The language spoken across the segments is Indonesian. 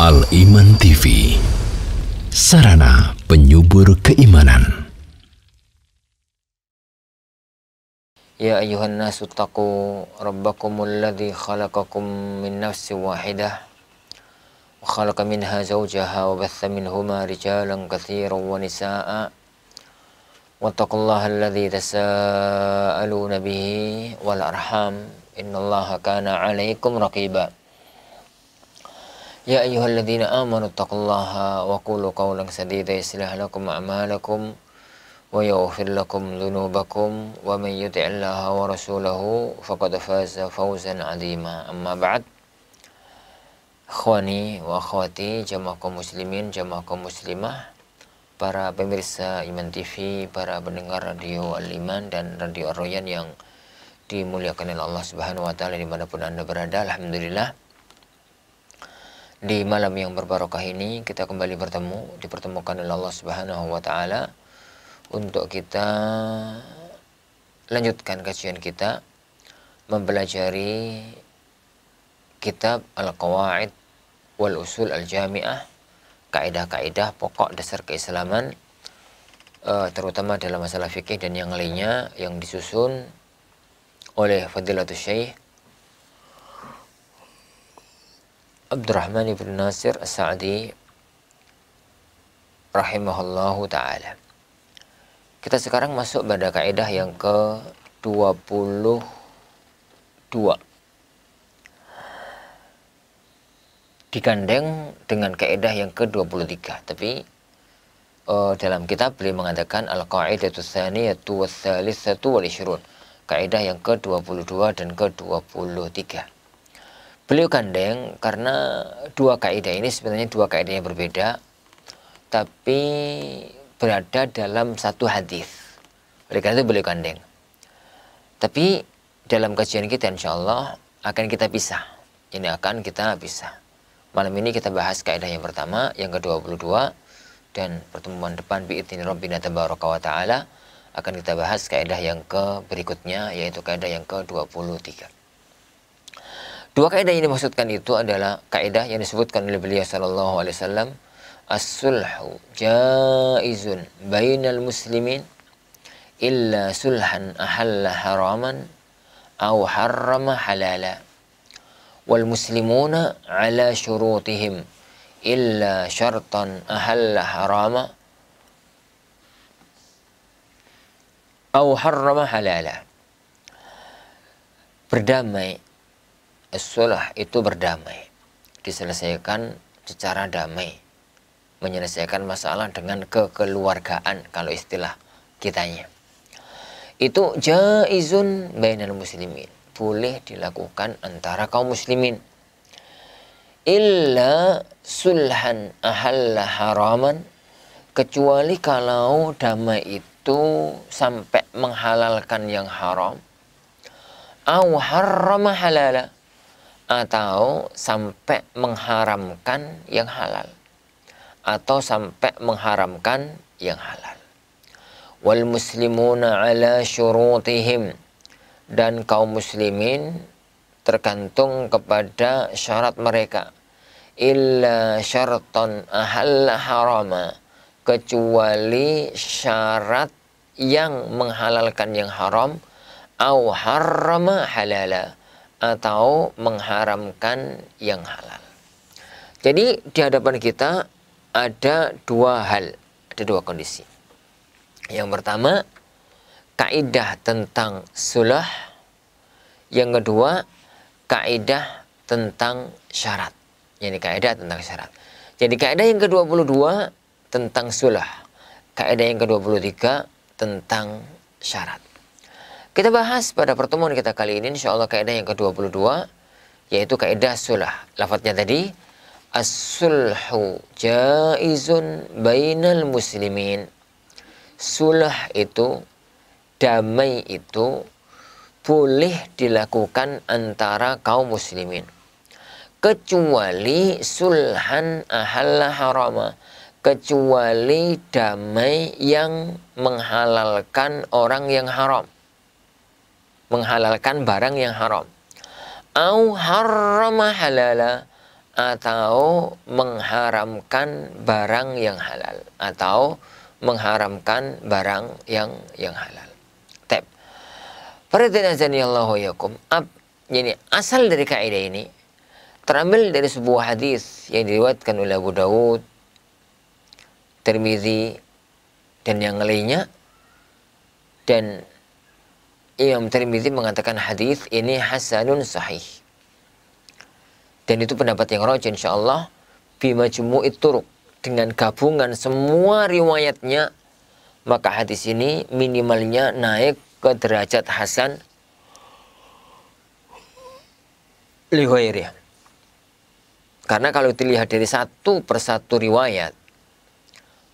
Al-Iman TV, sarana penyubur keimanan. Ya ayuhan nasu taqu rabbakumul ladzi khalaqakum min nafsin wahidah wa khalaqa minha zawjaha wa batha minhuma rijalan katsiran wa nisaa'a wattaqullaha alladzi tasaaluna bihi wal arham innallaha kana 'alaikum raqiba. Ya ayyuhalladzina amanu taqullaha wa qulu qawlan sadida yuslih lakum a'malakum wa yaghfir lakum dhunubakum wa man yuti'illaha wa rasulahu faqad faza fawzan 'azima. Amma ba'd. Ikhwani wa akhwati, jamaah kaum muslimin, jamaah kaum muslimah, para pemirsa Iman TV, para pendengar radio Al-Iman dan radio Ar-Royan yang dimuliakan oleh Allah Subhanahu wa taala dimanapun Anda berada. Alhamdulillah, di malam yang berbarokah ini kita kembali dipertemukan oleh Allah Subhanahu wa taala untuk kita lanjutkan kajian kita mempelajari kitab Al-Qawaid wal Usul Al-Jami'ah, kaidah-kaidah pokok dasar keislaman, terutama dalam masalah fikih dan yang lainnya, yang disusun oleh Fadilatul Syekh Abdurrahman ibn Nasir As-Sa'di rahimahullahu ta'ala. Kita sekarang masuk pada kaidah yang ke-22. Digandeng dengan kaidah yang ke-23. Tapi dalam kitab beliau mengatakan Al-Qa'idatu Tsaniyatu Wath-Thalitsatu wal-Ishrun. Kaidah yang ke-22 dan ke-23. Beliau gandeng karena dua kaidah ini sebenarnya dua kaidah yang berbeda, tapi berada dalam satu hadis. Oleh karena itu beliau gandeng. Tapi dalam kajian kita insya Allah akan kita pisah. Ini akan kita pisah. Malam ini kita bahas kaidah yang pertama, yang ke-22, dan pertemuan depan bi'idzni Rabbina tabaraka wa ta'ala akan kita bahas kaidah yang berikutnya, yaitu kaidah yang ke-23. Dua kaidah yang dimaksudkan itu adalah kaidah yang disebutkan oleh beliau sallallahu alaihi wasallam, as-sulhu jaizun bainal muslimin illa sulhan ahalla haraman aw harrama halala wal muslimuna ala syurutihim illa syartan ahalla harama aw harrama halala. Berdamai, as-sulh itu berdamai, diselesaikan secara damai, menyelesaikan masalah dengan kekeluargaan kalau istilah kitanya. Itu jaizun bainal muslimin, boleh dilakukan antara kaum muslimin. Illa sulhan ahalla haraman, kecuali kalau damai itu sampai menghalalkan yang haram, au harrama halala, atau sampai mengharamkan yang halal, atau sampai mengharamkan yang halal. Wal muslimuna ala syurutihim, dan kaum muslimin tergantung kepada syarat mereka. Illa syartan ahalla harama, kecuali syarat yang menghalalkan yang haram, au harrama halala, atau mengharamkan yang halal. Jadi di hadapan kita ada dua hal, ada dua kondisi. Yang pertama, kaidah tentang sulh. Yang kedua, kaidah tentang syarat. Ini kaidah tentang syarat. Jadi kaidah yang ke-22 tentang sulh. Kaidah yang ke-23 tentang syarat. Kita bahas pada pertemuan kita kali ini insya Allah kaidah yang ke-22, yaitu kaidah sulh. Lafadznya tadi, as-sulhu jaizun bainal muslimin. Sulh itu, damai itu boleh dilakukan antara kaum muslimin, kecuali sulhan ahalla harama, kecuali damai yang menghalalkan orang yang haram, menghalalkan barang yang haram. Au harrama halala, atau mengharamkan barang yang halal, atau mengharamkan barang yang halal. Tab. Faridhanazanillahu yakum. Jadi asal dari kaidah ini terambil dari sebuah hadis yang diriwayatkan oleh Abu Dawud, Tirmizi, dan yang lainnya. Dan Imam Tirmizi mengatakan hadis ini hasanun sahih. Dan itu pendapat yang rajih insyaallah bi majmu'it turuq, dengan gabungan semua riwayatnya, maka hadis ini minimalnya naik ke derajat hasan li ghairihi. Karena kalau dilihat dari satu persatu riwayat,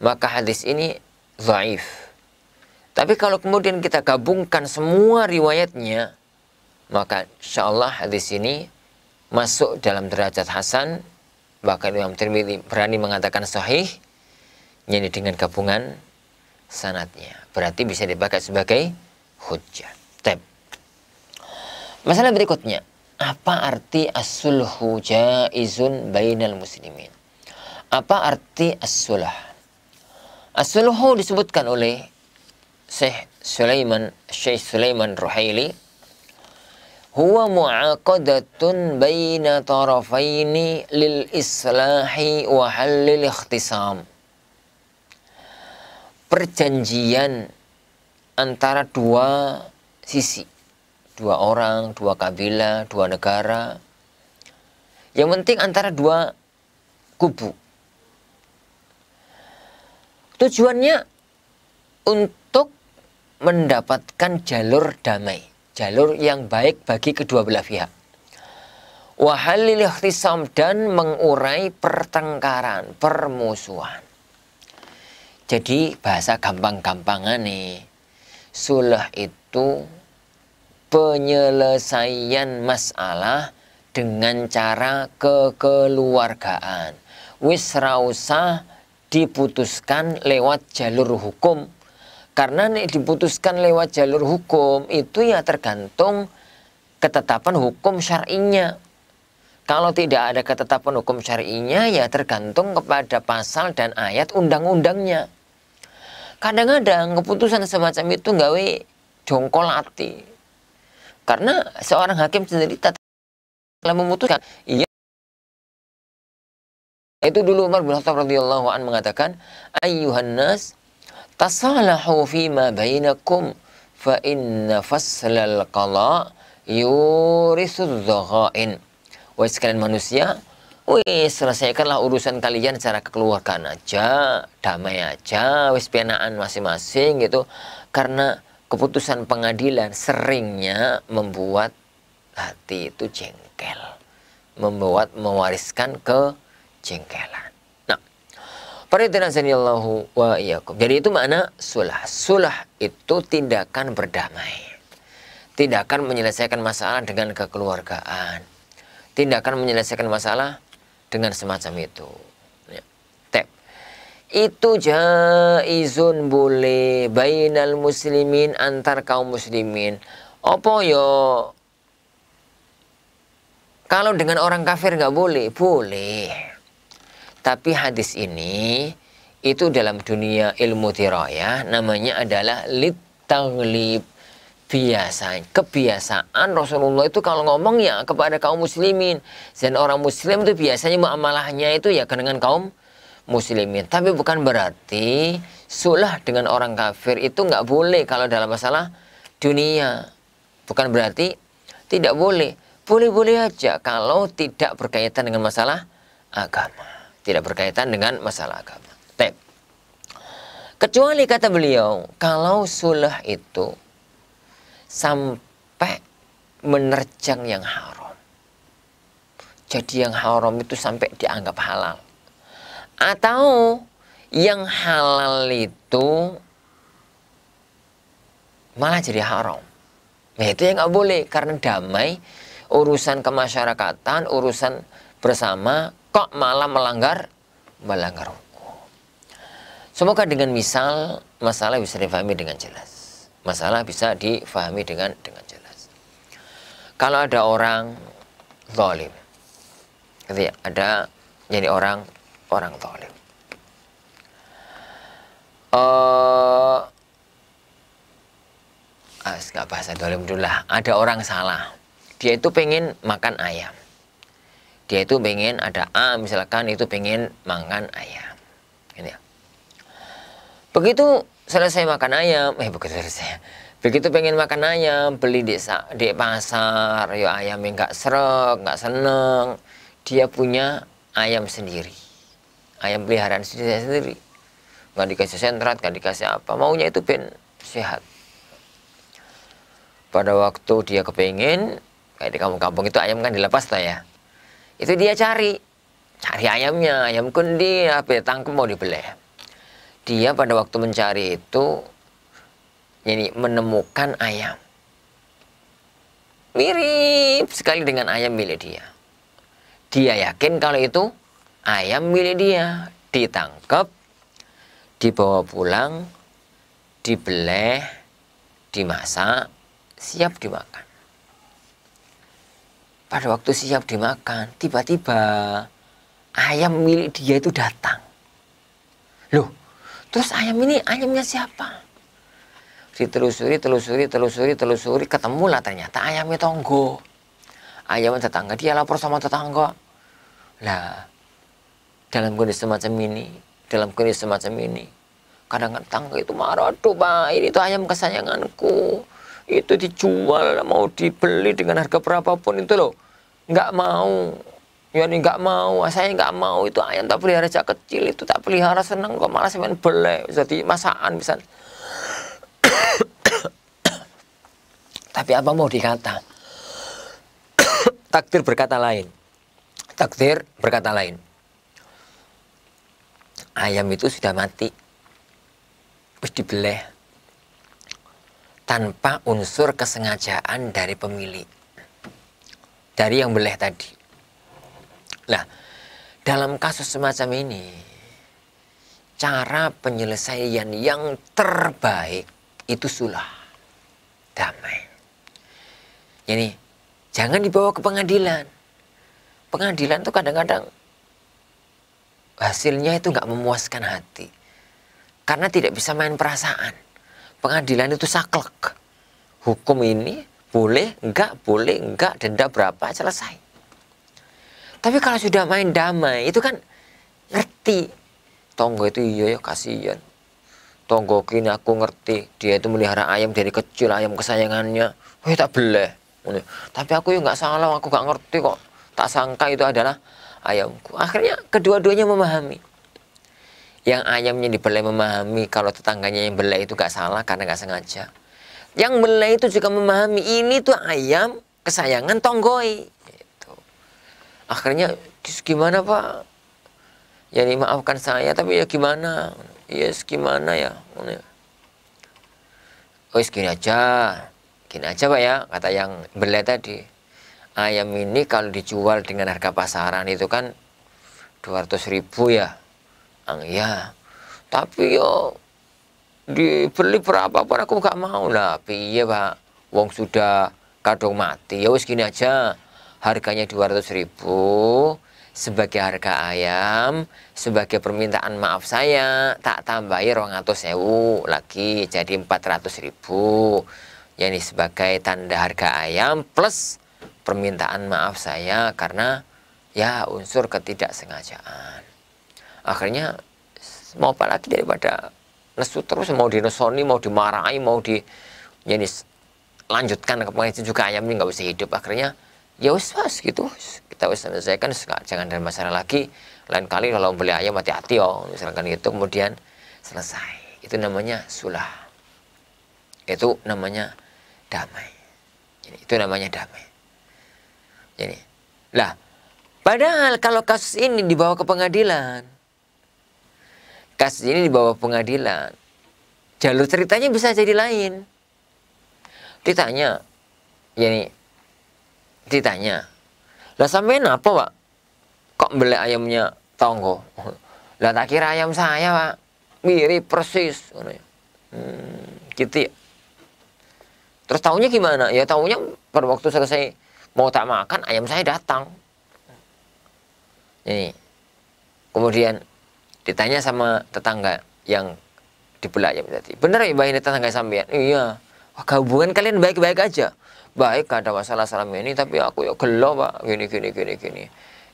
maka hadis ini dhaif. Tapi kalau kemudian kita gabungkan semua riwayatnya, maka insyaallah hadis ini masuk dalam derajat hasan. Bahkan Imam Tirmidzi berani mengatakan sahih, yakni dengan gabungan sanadnya. Berarti bisa dipakai sebagai hujjah. Masalah berikutnya, apa arti as-sulhu jaizun bainal muslimin? Apa arti as-sulh? As-sulhu disebutkan oleh Syekh Sulaiman Ruhaili, huwa mu'aqadatun baina tarafaini lil islahi wa halil ikhtisam. Perjanjian antara dua sisi, dua orang, dua kabilah, dua negara. Yang penting antara dua kubu. Tujuannya untuk mendapatkan jalur damai, jalur yang baik bagi kedua belah pihak. Wa halil ikhtisam, dan mengurai pertengkaran, permusuhan. Jadi bahasa gampang-gampangan nih, sulh itu penyelesaian masalah dengan cara kekeluargaan. Wis ra usah diputuskan lewat jalur hukum. Karena nih diputuskan lewat jalur hukum itu ya tergantung ketetapan hukum syar'inya. Kalau tidak ada ketetapan hukum syar'inya ya tergantung kepada pasal dan ayat undang-undangnya. Kadang-kadang keputusan semacam itu nggawe jongkol hati. Karena seorang hakim sendiri telah memutuskan. Iya. Itu dulu Umar bin Khattab radhiyallahu an mengatakan, ayyuhan nas tasalahu fima bainakum fa inna faslal qala yurisudz dhaghain. Wahai sekalian manusia, wis selesaikanlah urusan kalian secara kekeluargaan aja, damai aja, wis penaan masing-masing gitu. Karena keputusan pengadilan seringnya membuat hati itu jengkel, mewariskan kejengkelan. Nah, faridhanazanillahu wa iyyakum. Jadi itu makna sulh. Sulh itu tindakan berdamai, tindakan menyelesaikan masalah dengan kekeluargaan, tindakan menyelesaikan masalah dengan semacam itu. Itu jaizun, boleh, bainal muslimin, antar kaum muslimin. Apa yo? Kalau dengan orang kafir nggak boleh? Boleh. Tapi hadis ini itu dalam dunia ilmu dirayah namanya adalah lit-taghlib. Kebiasaan Rasulullah itu kalau ngomong ya kepada kaum muslimin, dan orang muslim itu biasanya muamalahnya itu ya dengan kaum muslimin. Tapi bukan berarti sulh dengan orang kafir itu nggak boleh kalau dalam masalah dunia. Bukan berarti tidak boleh. Boleh-boleh aja kalau tidak berkaitan dengan masalah agama. Tidak berkaitan dengan masalah agama. Kecuali kata beliau, kalau sulh itu sampai menerjang yang haram. Jadi yang haram itu sampai dianggap halal. Atau yang halal itu malah jadi haram. Nah itu yang nggak boleh, karena damai, urusan kemasyarakatan, urusan bersama, kok malah melanggar hukum. Semoga dengan misal masalah bisa difahami dengan jelas. Masalah bisa difahami dengan jelas. Kalau ada orang zalim, gitu ya, ada jadi orang zalim. Nggak bahasa zalim dulu lah. Ada orang salah, dia itu pengen makan ayam, dia itu pengen ada A misalkan, itu pengen makan ayam ini ya. Begitu selesai makan ayam, begitu pengen makan ayam, beli di pasar, ya ayamnya nggak sreg, nggak seneng. Dia punya ayam sendiri, ayam peliharaan sendiri, nggak dikasih sentrat, nggak dikasih apa, maunya itu ben sehat. Pada waktu dia kepengen, kayak di kampung-kampung itu ayam kan dilepas lah ya, itu dia cari ayamnya, ayam kundi apa tangkap mau dibeli. Dia pada waktu mencari itu ini menemukan ayam mirip sekali dengan ayam milik dia. Dia yakin kalau itu ayam milik dia. Ditangkap, dibawa pulang, dibeleh, dimasak, siap dimakan. Pada waktu siap dimakan, tiba-tiba ayam milik dia itu datang. Loh, terus ayam ini ayamnya siapa? Ditelusuri, ketemulah ternyata ayamnya Tonggo. Ayam tetangga, dia lapor sama tetangga. Lah, dalam kondisi semacam ini, kadang tetangga itu marah, tuh Pak, ini tuh ayam kesayanganku. Itu dijual, mau dibeli dengan harga berapapun itu loh. Nggak mau. Ya ini nggak mau, saya nggak mau, itu ayam tak pelihara sejak kecil, itu tak pelihara seneng kok, malah saya beli jadi masakan bisa. Tapi apa mau dikata? Takdir berkata lain. Ayam itu sudah mati, terus dibeleh tanpa unsur kesengajaan dari pemilik, dari yang beleh tadi. Nah, dalam kasus semacam ini, cara penyelesaian yang terbaik itu sulah, damai. Jadi, jangan dibawa ke pengadilan. Pengadilan itu kadang-kadang hasilnya itu nggak memuaskan hati. Karena tidak bisa main perasaan. Pengadilan itu saklek. Hukum ini boleh, enggak, denda berapa, selesai. Tapi kalau sudah main damai, itu kan ngerti. Tonggo itu iya ya, kasihan. Tonggo kini aku ngerti, dia itu melihara ayam dari kecil, ayam kesayangannya. Oh, tak beleh. Tapi aku ya nggak salah, aku nggak ngerti kok. Tak sangka itu adalah ayamku. Akhirnya kedua-duanya memahami. Yang ayamnya dibelai memahami kalau tetangganya yang belai itu nggak salah karena nggak sengaja. Yang belai itu juga memahami ini tuh ayam kesayangan Tonggoi. Akhirnya, gimana Pak? Ya ini maafkan saya, tapi ya gimana? Yes, gimana ya? Oh, gini aja Pak ya, kata yang belai tadi. Ayam ini kalau dijual dengan harga pasaran itu kan 200.000 ya. Ya, tapi yo dibeli berapapun aku gak mau lah. Piye Pak? Wong sudah kadung mati. Ya wis gini aja. Harganya 200.000 sebagai harga ayam, sebagai permintaan maaf saya tak tambahi 200.000 lagi jadi 400.000. Yani sebagai tanda harga ayam plus permintaan maaf saya karena ya unsur ketidaksengajaan. Akhirnya mau apa lagi daripada lesu terus, mau dinesoni, mau dimarahi, mau yani lanjutkan ke pengisian juga ayam ini nggak bisa hidup. Akhirnya ya wis gitu, kita wis selesaikan, jangan ada masalah lagi. Lain kali kalau beli ayam hati-hati misalkan gitu, kemudian selesai. Itu namanya sulah. Itu namanya damai. Itu namanya damai. Jadi, lah, padahal kalau kasus ini dibawa ke pengadilan, jalur ceritanya bisa jadi lain. Ditanya, lah sampean apa Pak? Kok beli ayamnya Tonggo? Lah tak kira ayam saya Pak, mirip persis. Gitu ya. Terus taunya gimana? Ya taunya pada waktu selesai mau tak makan, ayam saya datang. Ini. Kemudian ditanya sama tetangga yang dibelah ayam tadi. Bener ya Mbak ini tetangga sampean? Iya. Wah, hubungan kalian baik-baik aja. Baik, gak ada masalah selama ini, tapi aku ya gelo Pak. Gini.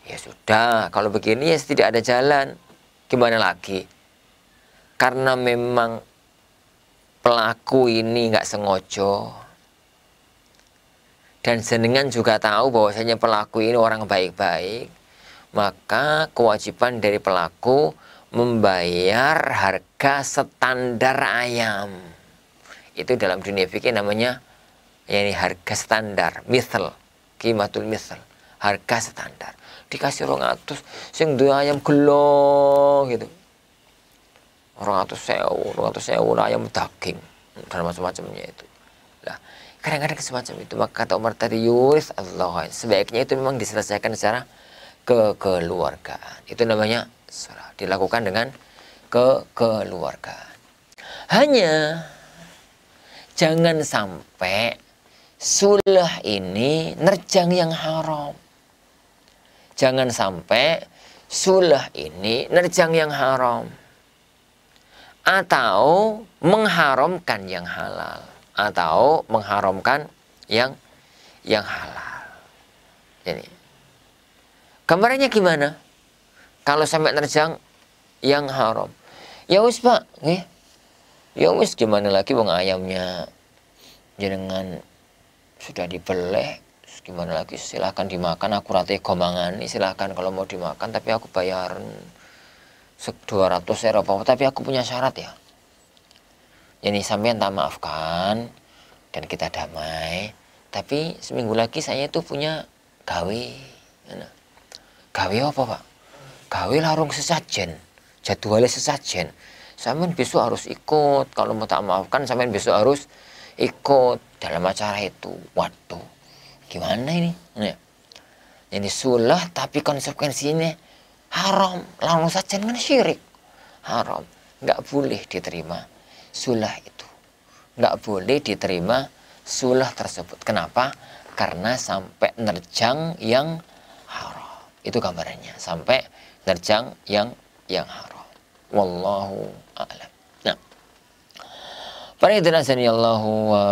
Ya sudah, kalau begini ya tidak ada jalan. Gimana lagi? Karena memang pelaku ini nggak sengojo. Dan jenengan juga tahu bahwasanya pelaku ini orang baik-baik. Maka kewajiban dari pelaku membayar harga standar ayam. Itu dalam dunia fikih namanya yakni harga standar, misal, qimatul misal, harga standar. Dikasih 200, sing duwe ayam gelo gitu. 200.000 ayam daging dan macam-macamnya itu. Nah, kadang-kadang semacam itu. Maka kata Umar tadi, yuris Allah, sebaiknya itu memang diselesaikan secara kekeluargaan. Itu namanya salah, dilakukan dengan kekeluargaan. Hanya jangan sampai sulah ini nerjang yang haram. Jangan sampai sulah ini nerjang yang haram. Atau mengharamkan yang halal. Atau mengharamkan yang halal. Jadi, gambarannya gimana? Kalau sampai nerjang yang haram. Ya wis Pak, nih. Ya wis gimana lagi wong ayamnya jenengan sudah dibeleh, gimana lagi, silahkan dimakan, aku rate gomangani, silahkan kalau mau dimakan, tapi aku bayar 200 apa, tapi aku punya syarat ya. Jadi sampean tak maafkan dan kita damai, tapi seminggu lagi saya itu punya gawe. Gawe apa Pak? Gawe larung sesajen, jadwalnya sesajen. Sampean besok harus ikut, kalau mau tak maafkan sampean besok harus ikut dalam acara itu. Waduh, gimana ini? Nah, ini sulah tapi konsekuensinya haram. Langsung saja kan syirik, haram, nggak boleh diterima sulah itu, nggak boleh diterima sulah tersebut. Kenapa? Karena sampai nerjang yang haram. Itu gambarannya, sampai nerjang yang haram. Wallahu a'lam. Nah, para hadirin Allahu wa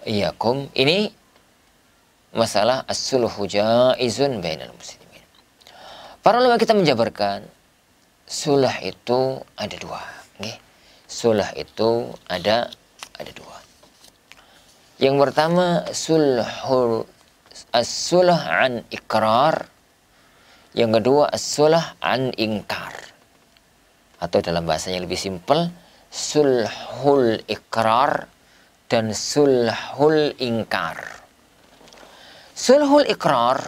iyyakum, ini masalah as-sulhu jaizun bainal muslimin. Para ulama kita menjabarkan sulh itu ada dua, okay? Sulh itu ada dua. Yang pertama as-sulh an ikrar, yang kedua as-sulh an ingkar. Atau dalam bahasa yang lebih simpel, sulhul ikrar dan sulhul ingkar. Sulhul ikrar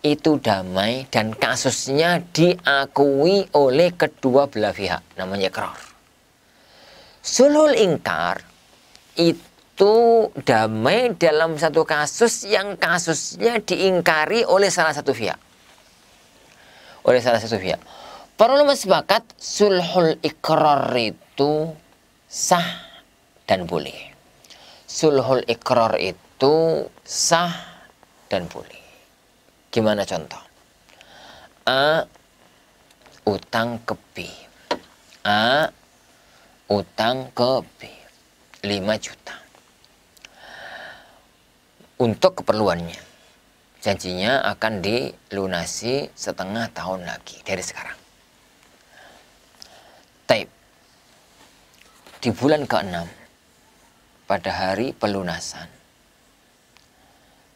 itu damai dan kasusnya diakui oleh kedua belah pihak, namanya ikrar. Sulhul ingkar itu damai dalam satu kasus yang kasusnya diingkari oleh salah satu pihak. Para ulama sepakat sulhul ikrar itu sah dan boleh. Sulhul ikrar itu sah dan boleh. Gimana contoh? A utang ke B. A utang ke B 5 juta. Untuk keperluannya. Janjinya akan dilunasi setengah tahun lagi dari sekarang. Taib. Di bulan ke-6 pada hari pelunasan,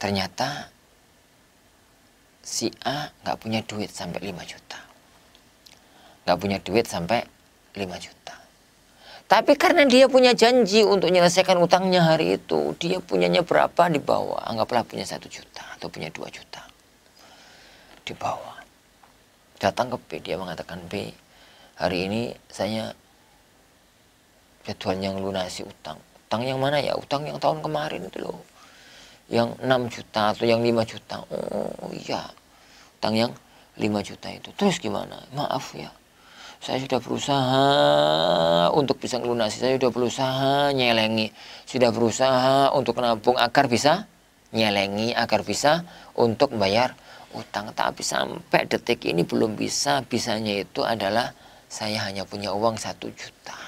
ternyata si A nggak punya duit sampai 5 juta. Nggak punya duit sampai 5 juta. Tapi karena dia punya janji untuk menyelesaikan utangnya hari itu, dia punyanya berapa di bawah? Anggaplah punya 1 juta atau punya 2 juta. Di bawah. Datang ke B, dia mengatakan, B, hari ini saya jadwalnya ngelunasi utang. Utang yang mana ya? Utang yang tahun kemarin itu loh. Yang 6 juta atau yang 5 juta. Oh iya, utang yang 5 juta itu. Terus gimana? Maaf ya, saya sudah berusaha untuk bisa ngelunasi. Saya sudah berusaha nyelengi. Sudah berusaha untuk nabung agar bisa nyelengi, agar bisa untuk membayar utang, tapi sampai detik ini belum bisa. Bisanya itu adalah saya hanya punya uang 1 juta.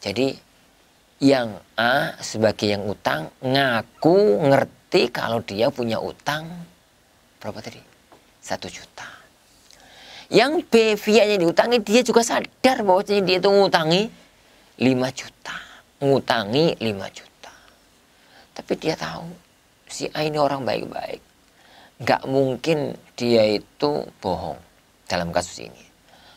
Jadi yang A sebagai yang utang ngaku ngerti kalau dia punya utang berapa tadi? 1 juta. Yang B, via yang diutangi, dia juga sadar bahwasanya dia itu ngutangi 5 juta. Ngutangi 5 juta. Tapi dia tahu si A ini orang baik-baik. Nggak mungkin dia itu bohong dalam kasus ini.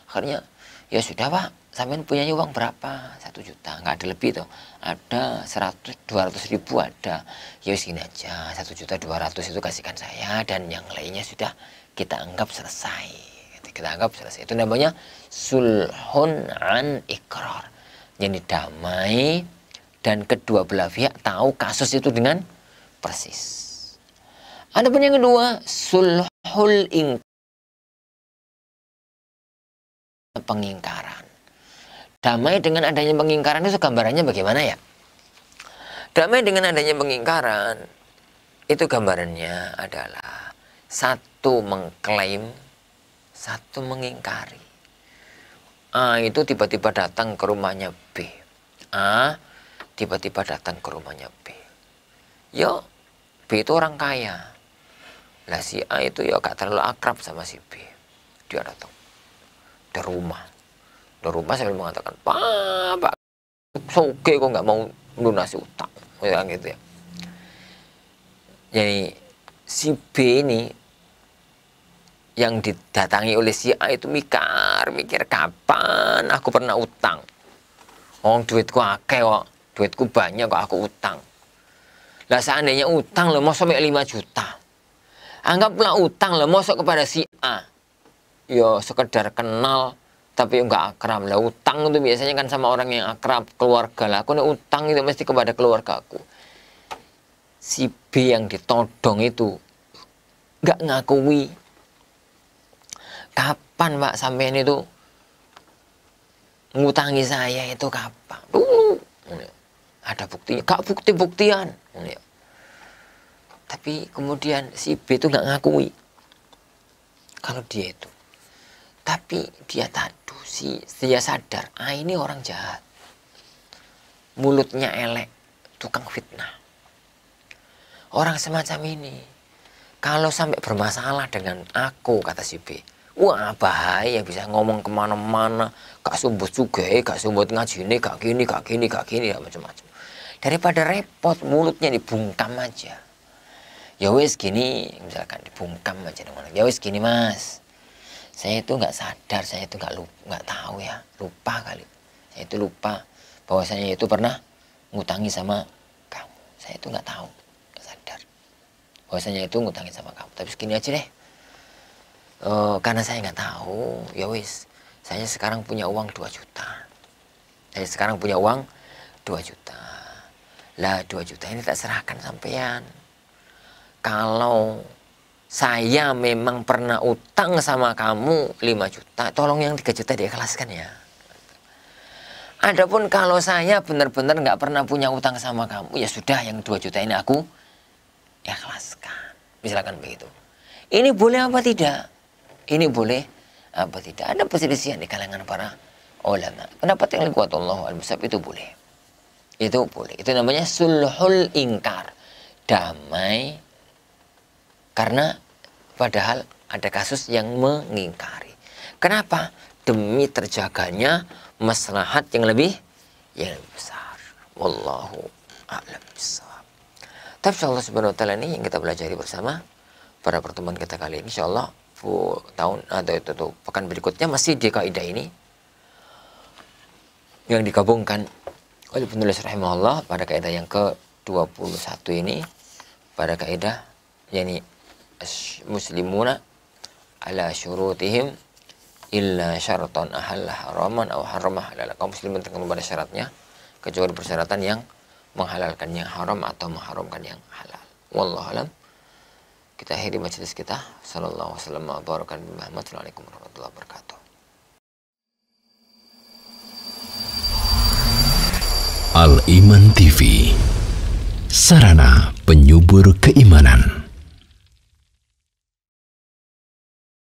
Akhirnya, ya sudah Pak, sampean punya uang berapa? 1 juta. Nggak ada lebih tuh. Ada 100, 200 ribu ada. Ya segini aja, 1.200.000 itu kasihkan saya. Dan yang lainnya sudah kita anggap selesai. Kita anggap selesai. Itu namanya sulhun an ikrar. Jadi damai dan kedua belah pihak tahu kasus itu dengan persis. Adapun yang kedua, sulhul pengingkaran. Damai dengan adanya pengingkaran itu gambarannya bagaimana ya? Damai dengan adanya pengingkaran itu gambarannya adalah satu mengklaim, satu mengingkari. A itu tiba-tiba datang ke rumahnya B. A tiba-tiba datang ke rumahnya B. Yo, B itu orang kaya. Lah si A itu ya gak terlalu akrab sama si B. Dia datang dari rumah. Dari rumah sambil mengatakan, Pak, soge kok nggak mau lunasi utang. Ya gitu ya. Jadi si B ini yang didatangi oleh si A itu mikir kapan aku pernah utang. Duitku akeh kok, duitku banyak kok aku utang. Lah seandainya utang lo mosok 5 juta. Anggaplah utang lo mosok kepada si A. Yo sekedar kenal tapi nggak akrab. Lah utang itu biasanya kan sama orang yang akrab, keluarga lah. Aku utang itu mesti kepada keluargaku. Si B yang ditodong itu nggak ngakui. Kapan Pak sampean itu ngutangi saya itu kapan? Dulu. Ada buktinya, gak bukti-buktian. Tapi kemudian si B itu nggak ngakui kalau dia itu. Tapi dia tadu, dia sadar, ini orang jahat. Mulutnya elek, tukang fitnah. Orang semacam ini, kalau sampai bermasalah dengan aku, kata si B, wah bahaya, bisa ngomong kemana-mana, gak sumbut juga, gak sumbut ngajine, gak gini, macam-macam. Daripada repot, mulutnya dibungkam aja. Ya wes gini, misalkan dibungkam aja dengan ya wes gini Mas, saya itu nggak sadar, saya itu nggak tahu ya, lupa kali, saya itu lupa bahwasanya itu pernah ngutangi sama kamu, saya itu nggak tahu, nggak sadar bahwasanya itu ngutangi sama kamu, tapi segini aja deh. Karena saya nggak tahu, ya wis, saya sekarang punya uang 2 juta. Saya sekarang punya uang 2 juta. Lah 2 juta ini tak serahkan sampean. Kalau saya memang pernah utang sama kamu 5 juta, tolong yang 3 juta diikhlaskan ya. Adapun kalau saya benar-benar nggak pernah punya utang sama kamu, ya sudah yang 2 juta ini aku ikhlaskan. Misalkan begitu. Ini boleh apa tidak? Ini boleh apa tidak? Ada perselisihan di kalangan para ulama. Pendapat yang kuat Allahu al-Musab itu boleh. Itu boleh. Itu namanya sulhul ingkar. Damai karena padahal ada kasus yang mengingkari. Kenapa? Demi terjaganya maslahat yang lebih besar. Wallahu a'lam bishawab. Tapi insyaallah subhanahu wa ta'ala ini yang kita pelajari bersama pada pertemuan kita kali ini, insyaallah tahun atau itu pekan berikutnya masih di kaidah ini yang digabungkan oleh penulis rahimahullah pada kaidah yang ke-21 ini, pada kaidah yakni muslimuna ala syurutihim illa syaratan ahalla haraman aw harama halal. Kaum muslimin terkena pada syaratnya kecuali persyaratan yang menghalalkan yang haram atau mengharamkan yang halal. Wallahu alam. Kita akhiri majelis kita. Sallallahu alaihi wasallam wa baraka bi Muhammad. Assalamualaikum warahmatullahi wabarakatuh. Al Iman TV, sarana penyubur keimanan.